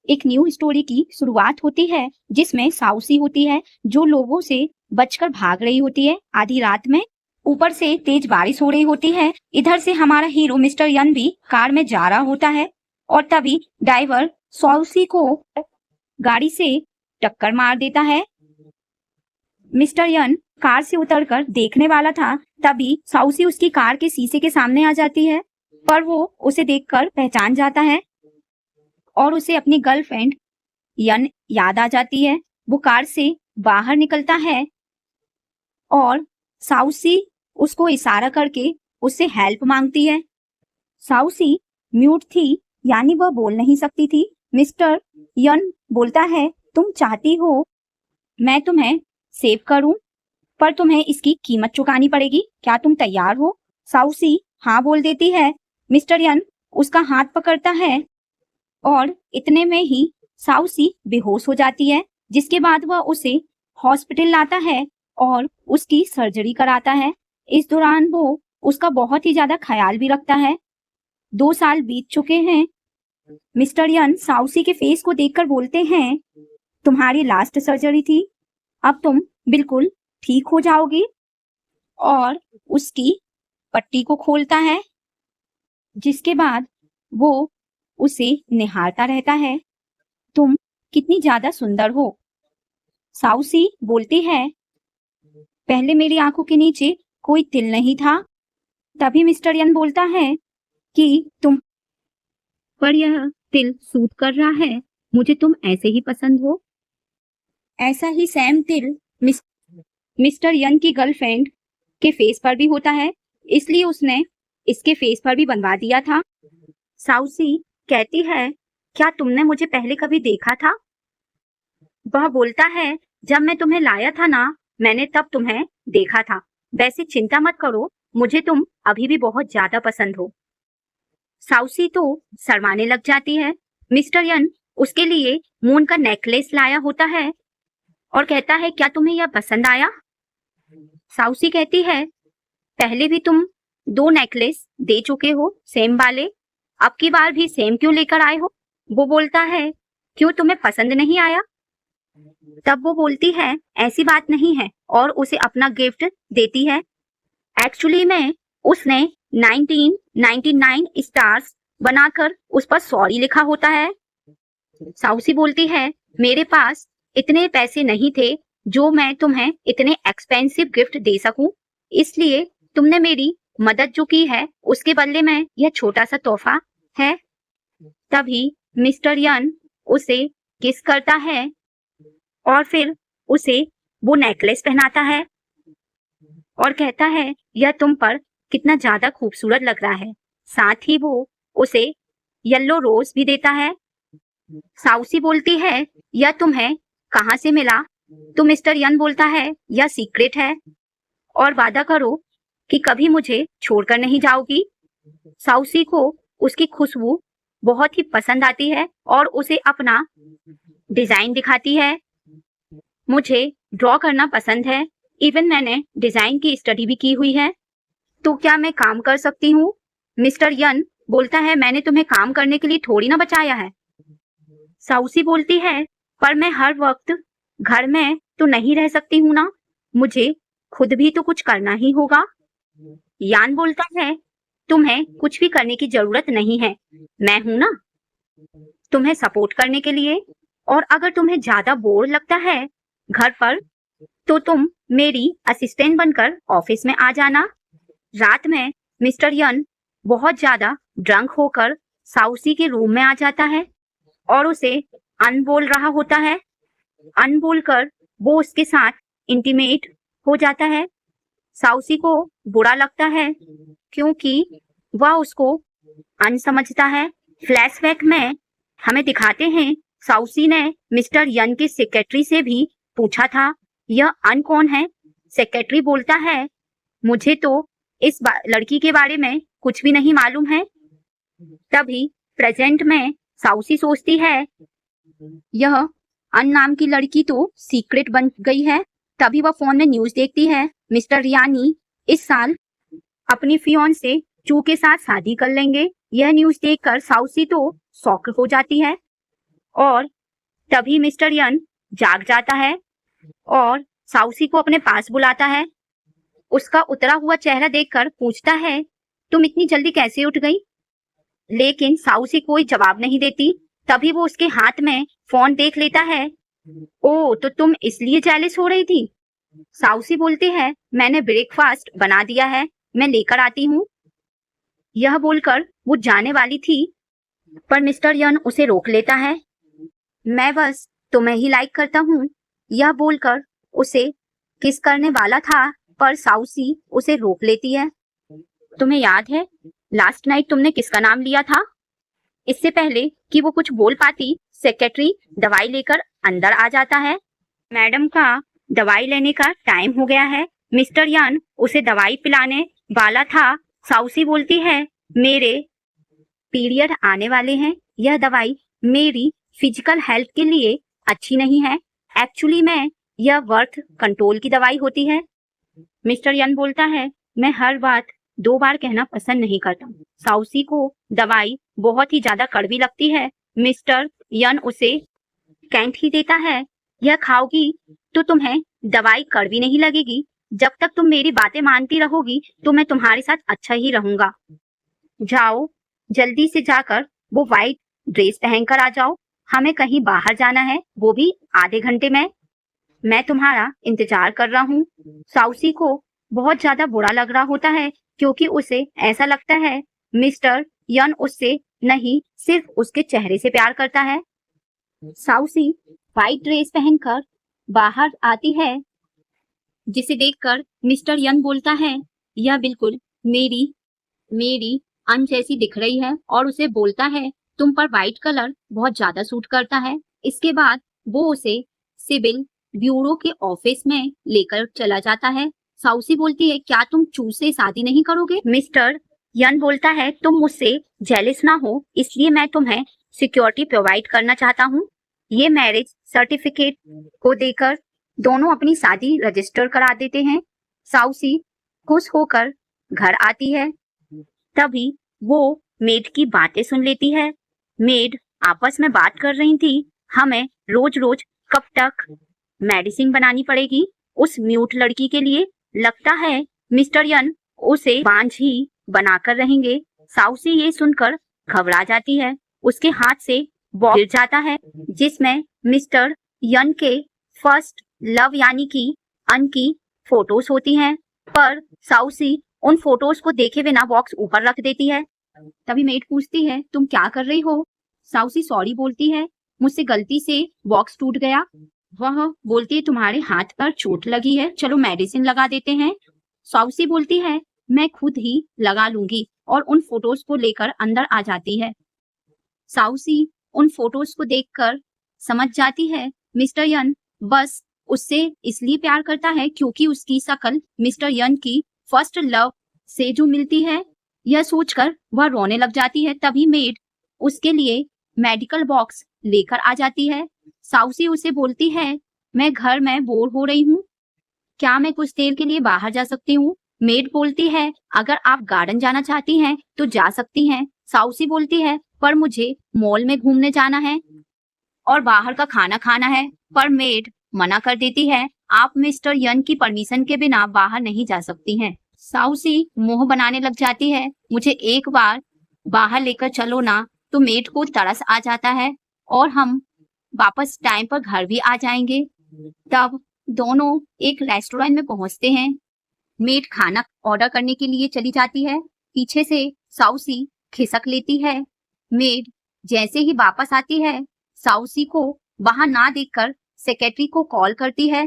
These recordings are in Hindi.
एक न्यू स्टोरी की शुरुआत होती है जिसमें साउसी होती है जो लोगों से बचकर भाग रही होती है आधी रात में। ऊपर से तेज बारिश हो रही होती है। इधर से हमारा हीरो मिस्टर यन भी कार में जा रहा होता है और तभी ड्राइवर साउसी को गाड़ी से टक्कर मार देता है। मिस्टर यन कार से उतरकर देखने वाला था, तभी साउसी उसकी कार के शीशे के सामने आ जाती है, पर वो उसे देखकर पहचान जाता है और उसे अपनी गर्लफ्रेंड यन याद आ जाती है। वो कार से बाहर निकलता है और साउसी उसको इशारा करके उससे हेल्प मांगती है। साउसी म्यूट थी, यानी वह बोल नहीं सकती थी। मिस्टर यन बोलता है, तुम चाहती हो मैं तुम्हें सेव करूं, पर तुम्हें इसकी कीमत चुकानी पड़ेगी, क्या तुम तैयार हो? साउसी हाँ बोल देती है। मिस्टर यन उसका हाथ पकड़ता है और इतने में ही साउसी बेहोश हो जाती है, जिसके बाद वह उसे हॉस्पिटल लाता है और उसकी सर्जरी कराता है। इस दौरान वो उसका बहुत ही ज्यादा ख्याल भी रखता है। 2 साल बीत चुके हैं। मिस्टर यन साउसी के फेस को देखकर बोलते हैं, तुम्हारी लास्ट सर्जरी थी, अब तुम बिल्कुल ठीक हो जाओगी, और उसकी पट्टी को खोलता है, जिसके बाद वो उसे निहारता रहता है। तुम कितनी ज्यादा सुंदर हो, साउसी बोलती है। पहले मेरी आंखों के नीचे कोई तिल नहीं था। तभी मिस्टर यन बोलता है कि तुम पर यह तिल सूट कर रहा है, मुझे तुम ऐसे ही पसंद हो। ऐसा ही सेम तिल मिस्टर यन की गर्लफ्रेंड के फेस पर भी होता है, इसलिए उसने इसके फेस पर भी बनवा दिया था। साउसी कहती है, क्या तुमने मुझे पहले कभी देखा था? वह बोलता है, जब मैं तुम्हें लाया था ना, मैंने तब तुम्हें देखा था। वैसे चिंता मत करो, मुझे तुम अभी भी बहुत ज्यादा पसंद हो। साउसी तो शर्माने लग जाती है। मिस्टर यन उसके लिए मून का नेकलेस लाया होता है और कहता है, क्या तुम्हें यह पसंद आया? साउसी कहती है, पहले भी तुम 2 नेकलेस दे चुके हो सेम वाले, अब की बार भी सेम क्यों लेकर आए हो? वो बोलता है, क्यों तुम्हें पसंद नहीं आया? तब वो बोलती है, ऐसी बात नहीं है, और उसे अपना गिफ्ट देती है। एक्चुअली में उसने 1999 स्टार्स बनाकर उस पर सॉरी लिखा होता है। साउसी बोलती है, मेरे पास इतने पैसे नहीं थे जो मैं तुम्हें इतने एक्सपेंसिव गिफ्ट दे सकूं, इसलिए तुमने मेरी मदद जो की है उसके बदले में यह छोटा सा तोहफा है। तभी मिस्टर यन उसे किस करता है और फिर उसे वो नेकलेस पहनाता है और कहता है, यह तुम पर कितना ज्यादा खूबसूरत लग रहा है। साथ ही वो उसे येलो रोज भी देता है। साउसी बोलती है, यह तुम्हें कहाँ से मिला? तो मिस्टर यन बोलता है, यह सीक्रेट है, और वादा करो कि कभी मुझे छोड़कर नहीं जाओगी। साउसी को उसकी खुशबू बहुत ही पसंद आती है और उसे अपना डिजाइन दिखाती है। मुझे ड्रॉ करना पसंद है, इवन मैंने डिजाइन की स्टडी भी की हुई है, तो क्या मैं काम कर सकती हूँ? मिस्टर यन बोलता है, मैंने तुम्हें काम करने के लिए थोड़ी ना बचाया है। साउसी बोलती है, पर मैं हर वक्त घर में तो नहीं रह सकती हूँ ना, मुझे खुद भी तो कुछ करना ही होगा। यान बोलता है, तुम्हें कुछ भी करने की जरूरत नहीं है, मैं हूं ना तुम्हें सपोर्ट करने के लिए, और अगर तुम्हें ज्यादा बोर लगता है घर पर तो तुम मेरी असिस्टेंट बनकर ऑफिस में आ जाना। रात में मिस्टर यन बहुत ज्यादा ड्रंक होकर साउसी के रूम में आ जाता है और उसे अन बोल रहा होता है। अन बोलकर वो उसके साथ इंटीमेट हो जाता है। साउसी को बुरा लगता है क्योंकि वह उसको अन समझता है। फ्लैशबैक में हमें दिखाते हैं, साउसी ने मिस्टर यन के सेक्रेटरी से भी पूछा था, यह अन कौन है? सेक्रेटरी बोलता है, मुझे तो इस लड़की के बारे में कुछ भी नहीं मालूम है। तभी प्रेजेंट में साउसी सोचती है, यह अन नाम की लड़की तो सीक्रेट बन गई है। तभी वह फोन में न्यूज देखती है, मिस्टर रियानी इस साल अपनी फियोन से चू के साथ शादी कर लेंगे। यह न्यूज देखकर साउसी तो शॉक हो जाती है और तभी मिस्टर यन जाग जाता है और साउसी को अपने पास बुलाता है। उसका उतरा हुआ चेहरा देखकर पूछता है, तुम इतनी जल्दी कैसे उठ गई? लेकिन साउसी कोई जवाब नहीं देती। तभी वो उसके हाथ में फोन देख लेता है। ओ, तो तुम इसलिए जेलस हो रही थी? साउसी बोलती है, मैंने ब्रेकफास्ट बना दिया है, मैं लेकर आती हूँ। यह बोलकर वो जाने वाली थी, पर मिस्टर यन उसे रोक लेता है। मैं बस तुम्हें ही लाइक करता हूँ, यह बोलकर उसे किस करने वाला था, पर साउसी उसे रोक लेती है। तुम्हें याद है लास्ट नाइट तुमने किसका नाम लिया था? इससे पहले कि वो कुछ बोल पाती, सेक्रेटरी दवाई लेकर अंदर आ जाता है। मैडम का दवाई लेने का टाइम हो गया है। मिस्टर यन उसे दवाई पिलाने वाला था। साउसी बोलती है, मेरे पीरियड आने वाले हैं, यह दवाई मेरी फिजिकल हेल्थ के लिए अच्छी नहीं है। एक्चुअली यह बर्थ कंट्रोल की दवाई होती है। मिस्टर यन बोलता है, मैं हर बात 2 बार कहना पसंद नहीं करता। साउसी को दवाई बहुत ही ज्यादा कड़वी लगती है। मिस्टर यन उसे कैंट ही देता है, यह खाओगी तो तुम्हें दवाई कड़वी नहीं लगेगी। जब तक तुम मेरी बातें मानती रहोगी तो मैं तुम्हारे साथ अच्छा ही रहूंगा। जाओ, जल्दी से जाकर वो व्हाइट ड्रेस पहनकर आ जाओ, हमें कहीं बाहर जाना है, वो भी आधे घंटे में। मैं तुम्हारा इंतजार कर रहा हूँ। साउसी को बहुत ज्यादा बुरा लग रहा होता है, क्योंकि उसे ऐसा लगता है मिस्टर यन उससे नहीं, सिर्फ उसके चेहरे से प्यार करता है। साउसी व्हाइट ड्रेस पहनकर बाहर आती है, जिसे देखकर मिस्टर यन बोलता है, यह बिल्कुल मेरी अन जैसी दिख रही है, और उसे बोलता है, तुम पर व्हाइट कलर बहुत ज्यादा सूट करता है। इसके बाद वो उसे सिविल ब्यूरो के ऑफिस में लेकर चला जाता है। साउसी बोलती है, क्या तुम चू से शादी नहीं करोगे? मिस्टर यन बोलता है, तुम मुझसे जेलस ना हो, इसलिए मैं तुम्हें सिक्योरिटी प्रोवाइड करना चाहता हूँ। ये मैरिज सर्टिफिकेट को देकर दोनों अपनी शादी रजिस्टर करा देते हैं। साउसी खुश होकर घर आती है। तभी वो मेड की बातें सुन लेती है। मेड आपस में बात कर रही थी, हमें रोज रोज कब तक मेडिसिन बनानी पड़ेगी उस म्यूट लड़की के लिए। लगता है मिस्टर यन उसे बांझ ही बनाकर रहेंगे। साउसी ये सुनकर घबरा जाती है। उसके हाथ से बॉक्स गिर जाता है, जिसमें मिस्टर यन के फर्स्ट लव यानी कि अन की फोटोज होती हैं, पर साउसी उन फोटोज को देखे बिना बॉक्स ऊपर रख देती है। तभी मेड पूछती है, तुम क्या कर रही हो? साउसी सॉरी बोलती है, मुझसे गलती से बॉक्स टूट गया। वह बोलती है, तुम्हारे हाथ पर चोट लगी है, चलो मेडिसिन लगा देते हैं। साउसी बोलती है, मैं खुद ही लगा लूंगी, और उन फोटोज को लेकर अंदर आ जाती है। साउसी उन फोटोज को देखकर समझ जाती है मिस्टर यन बस उससे इसलिए प्यार करता है क्योंकि उसकी शक्ल मिस्टर यन की फर्स्ट लव से जो मिलती है। यह सोचकर वह रोने लग जाती है। तभी मेड उसके लिए मेडिकल बॉक्स लेकर आ जाती है। साउसी उसे बोलती है, मैं घर में बोर हो रही हूँ, क्या मैं कुछ देर के लिए बाहर जा सकती हूँ? मेड बोलती है, अगर आप गार्डन जाना चाहती हैं तो जा सकती हैं। साउसी बोलती है, पर मुझे मॉल में घूमने जाना है और बाहर का खाना खाना है। पर मेड मना कर देती है, आप मिस्टर यन की परमिशन के बिना बाहर नहीं जा सकती हैं। साउसी मुंह बनाने लग जाती है, मुझे एक बार बाहर लेकर चलो ना। तो मेड को तरस आ जाता है और हम वापस टाइम पर घर भी आ जाएंगे। तब दोनों एक रेस्टोरेंट में पहुंचते हैं। मेड खाना ऑर्डर करने के लिए चली जाती है, पीछे से साउसी खिसक लेती है। मेड जैसे ही वापस आती है, साउसी को वहां ना देखकर सेक्रेटरी को कॉल करती है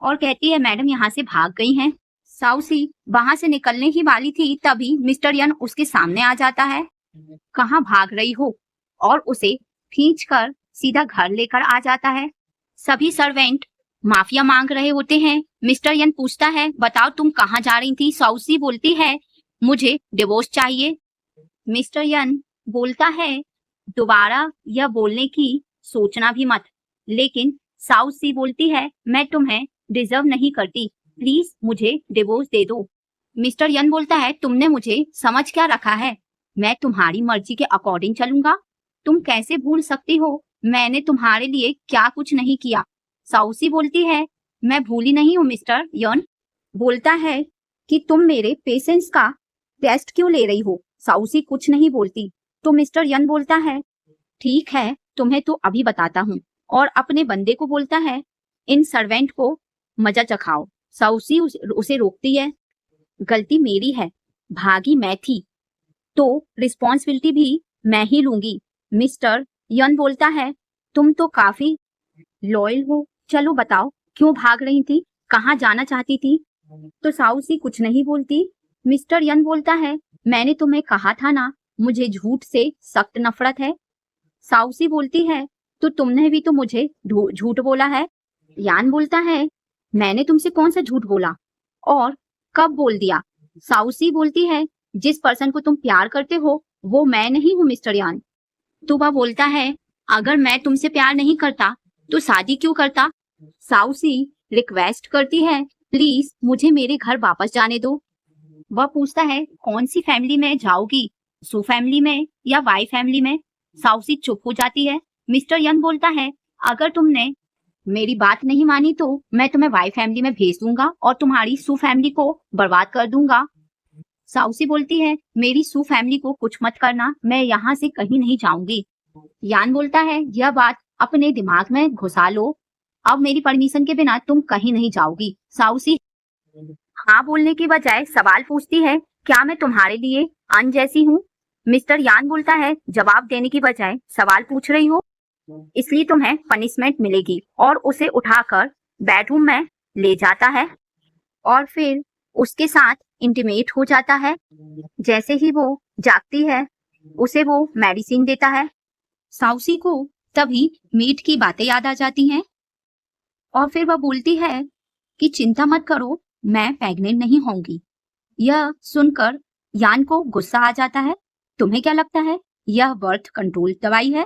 और कहती है, मैडम यहाँ से भाग गई हैं। साउसी वहां से निकलने ही वाली थी, तभी मिस्टर यन उसके सामने आ जाता है। कहाँ भाग रही हो? और उसे खींचकर सीधा घर लेकर आ जाता है। सभी सर्वेंट माफिया मांग रहे होते हैं। मिस्टर यन पूछता है, बताओ तुम कहाँ जा रही थी? साउसी बोलती है, मुझे डिवोर्स चाहिए। मिस्टर यन बोलता है, दोबारा यह बोलने की सोचना भी मत। लेकिन साउसी बोलती है, मैं तुम्हें डिजर्व नहीं करती, प्लीज मुझे डिवोर्स दे दो। मिस्टर यन बोलता है, तुमने मुझे समझ क्या रखा है? मैं तुम्हारी मर्जी के अकॉर्डिंग चलूंगा। तुम कैसे भूल सकती हो मैंने तुम्हारे लिए क्या कुछ नहीं किया। साउसी बोलती है, मैं भूली नहीं हूँ मिस्टर यन। बोलता है कि तुम मेरे पेशेंस का टेस्ट क्यों ले रही हो। साउसी कुछ नहीं बोलती तो मिस्टर यन बोलता है, ठीक है तुम्हें तो अभी बताता हूँ, और अपने बंदे को बोलता है, इन सर्वेंट को मजा चखाओ। साउसी उसे रोकती है, गलती मेरी है, भागी मैं थी तो रिस्पॉन्सिबिलिटी भी मैं ही लूंगी। मिस्टर यन बोलता है, तुम तो काफी लॉयल हो, चलो बताओ क्यों भाग रही थी, कहाँ जाना चाहती थी। तो साउसी कुछ नहीं बोलती। मिस्टर यन बोलता है, मैंने तुम्हें कहा था ना, मुझे झूठ से सख्त नफरत है। साउसी बोलती है, तो तुमने भी तो मुझे झूठ बोला है। यान बोलता है, मैंने तुमसे कौन सा झूठ बोला और कब बोल दिया। साउसी बोलती है, जिस पर्सन को तुम प्यार करते हो वो मैं नहीं हूँ मिस्टर यान। तो वह बोलता है, अगर मैं तुमसे प्यार नहीं करता तो शादी क्यों करता। साउसी रिक्वेस्ट करती है, प्लीज मुझे मेरे घर वापस जाने दो। वह पूछता है, कौन सी फैमिली में जाओगी, सू फैमिली में या वाई फैमिली में। साउसी चुप हो जाती है। मिस्टर यंग बोलता है, अगर तुमने मेरी बात नहीं मानी तो मैं तुम्हें वाई फैमिली में भेज दूंगा और तुम्हारी सू फैमिली को बर्बाद कर दूंगा। साउसी बोलती है, मेरी सू फैमिली को कुछ मत करना, मैं यहाँ से कहीं नहीं जाऊंगी। यान बोलता है, यह बात अपने दिमाग में घुसा लो, अब मेरी परमिशन के बिना तुम कहीं नहीं जाओगी। साउसी हाँ बोलने की बजाय सवाल पूछती है, क्या मैं तुम्हारे लिए अन जैसी हूँ। मिस्टर यान बोलता है, जवाब देने की बजाय सवाल पूछ रही हो, इसलिए तुम्हें पनिशमेंट मिलेगी, और उसे उठाकर बेडरूम में ले जाता है और फिर उसके साथ इंटीमेट हो जाता है। जैसे ही वो जागती है उसे वो मेडिसिन देता है। साउसी को तभी मीट की बातें याद आ जाती हैं और फिर वह बोलती है कि चिंता मत करो, मैं प्रेग्नेंट नहीं होंगी। यह सुनकर यान को गुस्सा आ जाता है। तुम्हें क्या लगता है यह बर्थ कंट्रोल दवाई है?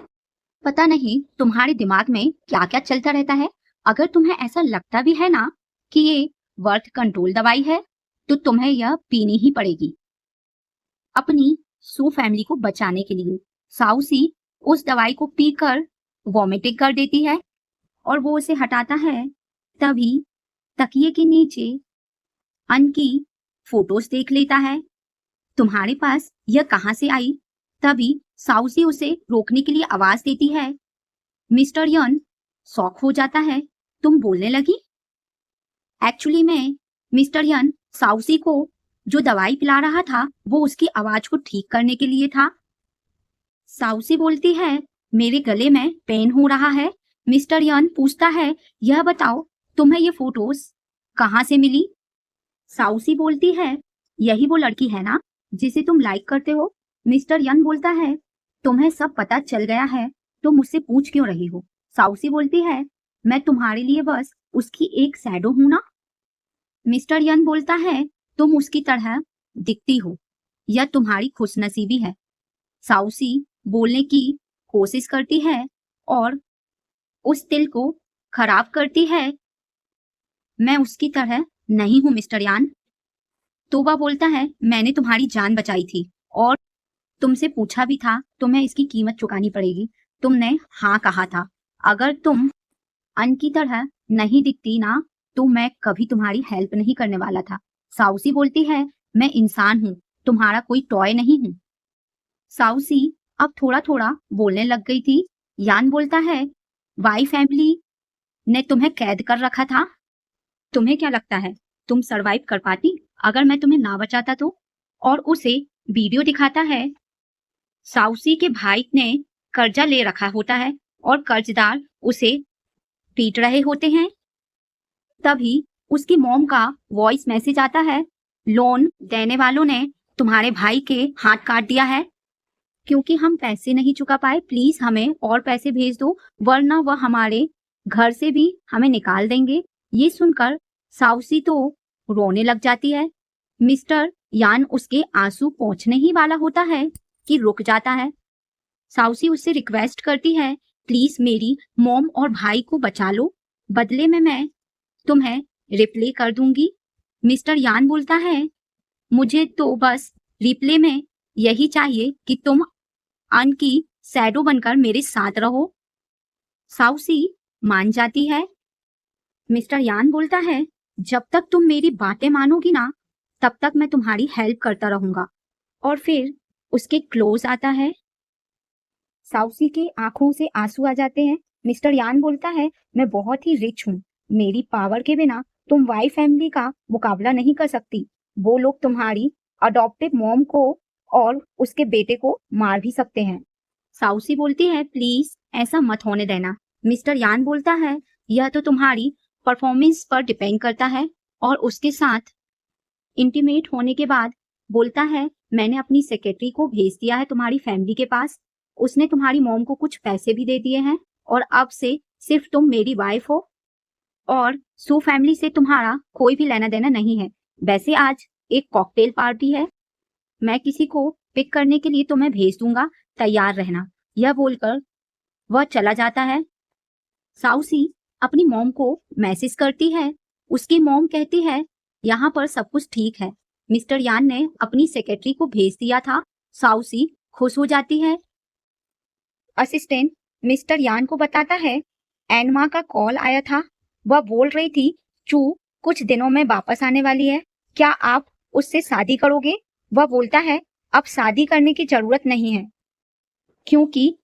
पता नहीं तुम्हारे दिमाग में क्या क्या चलता रहता है। अगर तुम्हें ऐसा लगता भी है ना कि ये बर्थ कंट्रोल दवाई है तो तुम्हें यह पीनी ही पड़ेगी अपनी सू फैमिली को बचाने के लिए। साउसी उस दवाई को पीकर वॉमिटिंग कर देती है और वो उसे हटाता है। तभी तकिए के नीचे अन की फोटोज देख लेता है। तुम्हारे पास यह कहां से आई? तभी साउसी उसे रोकने के लिए आवाज देती है। मिस्टर यन शॉक हो जाता है, तुम बोलने लगी? एक्चुअली में मिस्टर यन साउसी को जो दवाई पिला रहा था वो उसकी आवाज को ठीक करने के लिए था। साउसी बोलती है, मेरे गले में पेन हो रहा है। मिस्टर यन पूछता है, यह बताओ तुम्हें ये फोटोज कहाँ से मिली? साउसी बोलती है, यही वो लड़की है ना जिसे तुम लाइक करते हो। मिस्टर यन बोलता है, तुम्हें सब पता चल गया है तो मुझसे पूछ क्यों रही हो? साउसी बोलती है, मैं तुम्हारे लिए बस उसकी एक शैडो हूं ना। मिस्टर यन बोलता है, तुम उसकी तरह दिखती हो, यह तुम्हारी खुशनसीबी है। साउसी बोलने की कोशिश करती है और उस दिल को खराब करती है, मैं उसकी तरह नहीं हूं मिस्टर यान। तो वह बोलता है, मैंने तुम्हारी जान बचाई थी और तुमसे पूछा भी था, तुम्हें इसकी कीमत चुकानी पड़ेगी। तुमने हाँ कहा था। अगर तुम अन की तरह नहीं दिखती ना तो मैं कभी तुम्हारी हेल्प नहीं करने वाला था। साउसी बोलती है, मैं इंसान हूँ, तुम्हारा कोई टॉय नहीं हूँ। साउसी अब थोड़ा थोड़ा बोलने लग गई थी। यान बोलता है, वाई फैमिली ने तुम्हें कैद कर रखा था, तुम्हें क्या लगता है तुम सरवाइव कर पाती अगर मैं तुम्हें ना बचाता तो? और उसे वीडियो दिखाता है। साउसी के भाई ने कर्जा ले रखा होता है और कर्जदार उसे पीट रहे होते हैं। तभी उसकी मॉम का वॉइस मैसेज आता है, लोन देने वालों ने तुम्हारे भाई के हाथ काट दिया है, क्योंकि हम पैसे नहीं चुका पाए, प्लीज हमें और पैसे भेज दो वरना वह हमारे घर से भी हमें निकाल देंगे। ये सुनकर साउसी तो रोने लग जाती है। मिस्टर यान उसके आंसू पहुंचने ही वाला होता है कि रुक जाता है। साउसी उससे रिक्वेस्ट करती है, प्लीज मेरी मॉम और भाई को बचा लो, बदले में मैं तुम्हें रिप्ले कर दूंगी। मिस्टर यान बोलता है, मुझे तो बस रिप्ले में यही चाहिए कि तुम अन की शैडो बनकर मेरे साथ रहो। साउसी मान जाती है। मिस्टर यान बोलता है, जब तक तुम मेरी बातें मानोगी ना, तब तक मैं तुम्हारी हेल्प करता रहूंगा। और फिर उसके क्लोज आता है। साउसी की आंखों से आंसू आ जाते हैं। मिस्टर यान बोलता है, मैं बहुत ही रिच हूँ। मेरी पावर के बिना तुम वाई फैमिली का मुकाबला नहीं कर सकती। वो लोग तुम्हारी अडॉप्टिव मॉम को और उसके बेटे को मार भी सकते हैं। साउसी बोलती है, प्लीज ऐसा मत होने देना। मिस्टर यान बोलता है, यह तो तुम्हारी परफॉर्मेंस पर डिपेंड करता है। और उसके साथ इंटीमेट होने के बाद बोलता है, मैंने अपनी सेक्रेटरी को भेज दिया है तुम्हारी फैमिली के पास। उसने तुम्हारी मॉम को कुछ पैसे भी दे दिए हैं और अब से सिर्फ तुम मेरी वाइफ हो और सू फैमिली से तुम्हारा कोई भी लेना देना नहीं है। वैसे आज एक कॉकटेल पार्टी है, मैं किसी को पिक करने के लिए तुम्हें भेज दूंगा, तैयार रहना। यह बोलकर वह चला जाता है। साउसी अपनी मॉम को मैसेज करती है। उसकी मॉम कहती है, यहाँ पर सब कुछ ठीक है, मिस्टर यान ने अपनी सेक्रेटरी को भेज दिया था। साउसी खुश हो जाती है। असिस्टेंट मिस्टर यान को बताता है, एनमा का कॉल आया था। वह बोल रही थी चू कुछ दिनों में वापस आने वाली है, क्या आप उससे शादी करोगे? वह बोलता है, अब शादी करने की जरूरत नहीं है क्योंकि